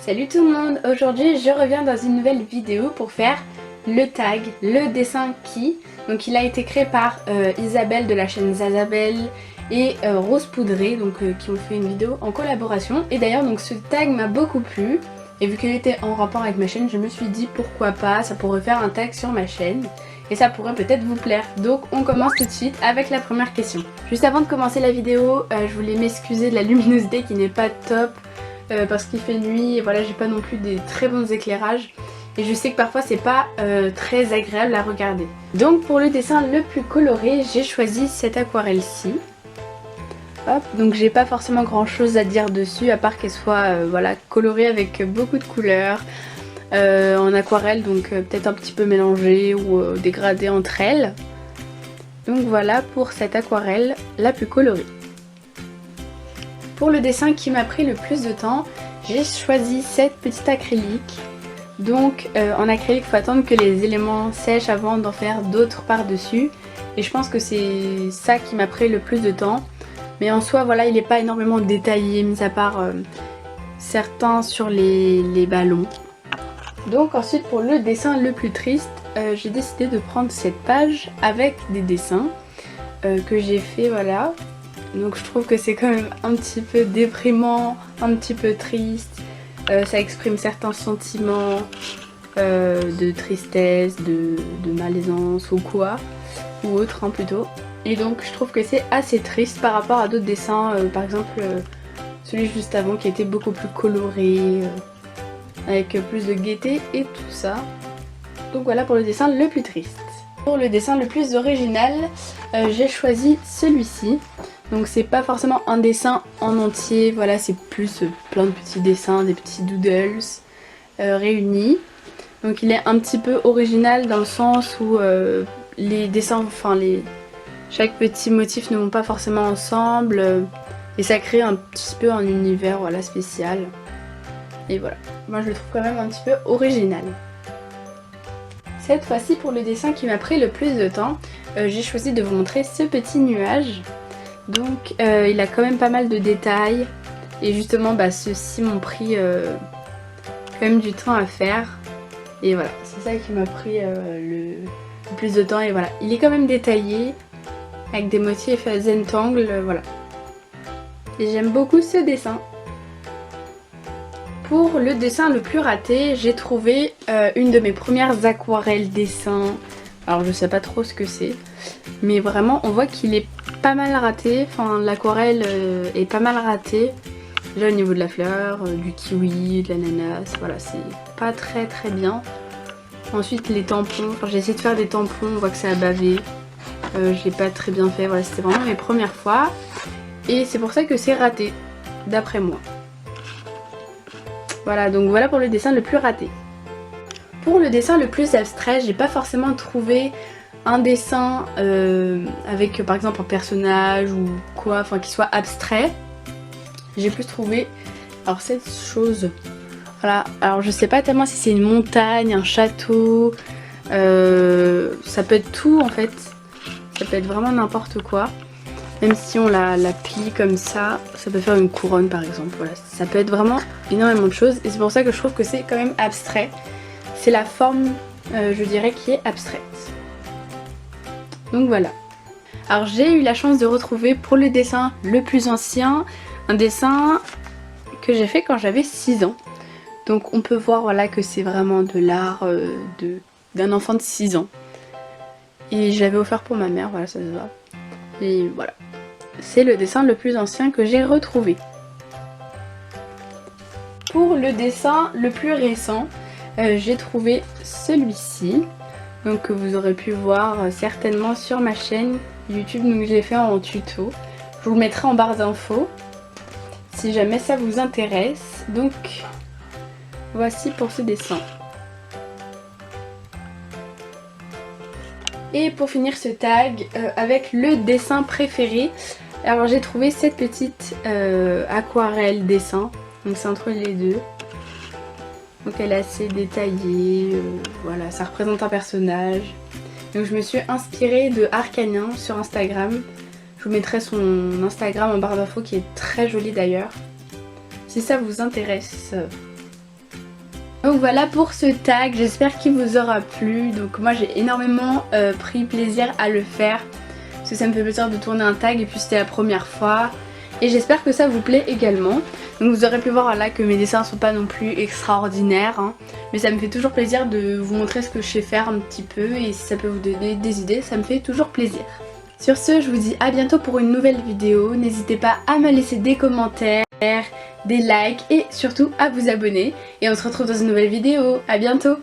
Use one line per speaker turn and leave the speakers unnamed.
Salut tout le monde, aujourd'hui je reviens dans une nouvelle vidéo pour faire le tag, le dessin qui. Donc il a été créé par Isabelle de la chaîne Zazabelle et Rose Poudrée, donc qui ont fait une vidéo en collaboration. Et d'ailleurs donc ce tag m'a beaucoup plu et vu qu'il était en rapport avec ma chaîne, je me suis dit pourquoi pas, ça pourrait faire un tag sur ma chaîne et ça pourrait peut-être vous plaire. Donc on commence tout de suite avec la première question. Juste avant de commencer la vidéo, je voulais m'excuser de la luminosité qui n'est pas top. Parce qu'il fait nuit et voilà, j'ai pas non plus des très bons éclairages et je sais que parfois c'est pas très agréable à regarder. Donc pour le dessin le plus coloré, j'ai choisi cette aquarelle-ci. Hop, donc j'ai pas forcément grand chose à dire dessus à part qu'elle soit voilà, colorée avec beaucoup de couleurs en aquarelle, donc peut-être un petit peu mélangée ou dégradée entre elles. Donc voilà pour cette aquarelle la plus colorée. Pour le dessin qui m'a pris le plus de temps, j'ai choisi cette petite acrylique. Donc en acrylique, il faut attendre que les éléments sèchent avant d'en faire d'autres par-dessus. Et je pense que c'est ça qui m'a pris le plus de temps. Mais en soi, voilà, il n'est pas énormément détaillé, mis à part certains sur les ballons. Donc ensuite, pour le dessin le plus triste, j'ai décidé de prendre cette page avec des dessins que j'ai fait, voilà. Donc je trouve que c'est quand même un petit peu déprimant, un petit peu triste. Ça exprime certains sentiments de tristesse, de malaisance ou quoi, ou autre hein, plutôt. Et donc je trouve que c'est assez triste par rapport à d'autres dessins, par exemple celui juste avant qui était beaucoup plus coloré, avec plus de gaieté et tout ça. Donc voilà pour le dessin le plus triste. Pour le dessin le plus original, j'ai choisi celui-ci. Donc c'est pas forcément un dessin en entier, voilà, c'est plus plein de petits dessins, des petits doodles réunis. Donc il est un petit peu original dans le sens où les dessins, enfin chaque petit motif ne vont pas forcément ensemble et ça crée un petit peu un univers, voilà, spécial. Et voilà, moi je le trouve quand même un petit peu original. Cette fois-ci pour le dessin qui m'a pris le plus de temps, j'ai choisi de vous montrer ce petit nuage. Donc il a quand même pas mal de détails et justement bah, ceux-ci m'ont pris quand même du temps à faire et voilà, c'est ça qui m'a pris le plus de temps et voilà, il est quand même détaillé avec des motifs Zentangle, voilà. Et j'aime beaucoup ce dessin. Pour le dessin le plus raté, j'ai trouvé une de mes premières aquarelles dessins. Alors je sais pas trop ce que c'est, mais vraiment on voit qu'il est pas mal raté, enfin l'aquarelle est pas mal ratée. Déjà au niveau de la fleur, du kiwi, de l'ananas, voilà c'est pas très bien. Ensuite les tampons, enfin j'ai essayé de faire des tampons, on voit que ça a bavé. Je l'ai pas très bien fait, voilà c'était vraiment mes premières fois. Et c'est pour ça que c'est raté, d'après moi. Voilà, donc voilà pour le dessin le plus raté. Pour le dessin le plus abstrait, j'ai pas forcément trouvé un dessin avec par exemple un personnage ou quoi, enfin qui soit abstrait. J'ai plus trouvé alors cette chose. Voilà, alors je sais pas tellement si c'est une montagne, un château, ça peut être tout en fait. Ça peut être vraiment n'importe quoi. Même si on la plie comme ça peut faire une couronne par exemple. Voilà, ça peut être vraiment énormément de choses et c'est pour ça que je trouve que c'est quand même abstrait. C'est la forme, je dirais, qui est abstraite. Donc voilà. Alors j'ai eu la chance de retrouver pour le dessin le plus ancien, un dessin que j'ai fait quand j'avais 6 ans. Donc on peut voir voilà, que c'est vraiment de l'art d'un enfant de 6 ans. Et je l'avais offert pour ma mère, voilà ça se voit. Et voilà. C'est le dessin le plus ancien que j'ai retrouvé. Pour le dessin le plus récent, j'ai trouvé celui-ci. Donc que vous aurez pu voir certainement sur ma chaîne YouTube, donc je l'ai fait en tuto. Je vous le mettrai en barre d'infos si jamais ça vous intéresse. Donc voici pour ce dessin. Et pour finir ce tag avec le dessin préféré, alors j'ai trouvé cette petite aquarelle dessin, donc c'est entre les deux. Donc elle est assez détaillée, voilà, ça représente un personnage. Donc je me suis inspirée de Arcanien sur Instagram. Je vous mettrai son Instagram en barre d'infos qui est très joli d'ailleurs. Si ça vous intéresse. Donc voilà pour ce tag, j'espère qu'il vous aura plu. Donc moi j'ai énormément pris plaisir à le faire parce que ça me fait plaisir de tourner un tag et puis c'était la première fois. Et j'espère que ça vous plaît également. Donc vous aurez pu voir là que mes dessins sont pas non plus extraordinaires, hein, mais ça me fait toujours plaisir de vous montrer ce que je sais faire un petit peu et si ça peut vous donner des idées, ça me fait toujours plaisir. Sur ce, je vous dis à bientôt pour une nouvelle vidéo. N'hésitez pas à me laisser des commentaires, des likes et surtout à vous abonner. Et on se retrouve dans une nouvelle vidéo. À bientôt!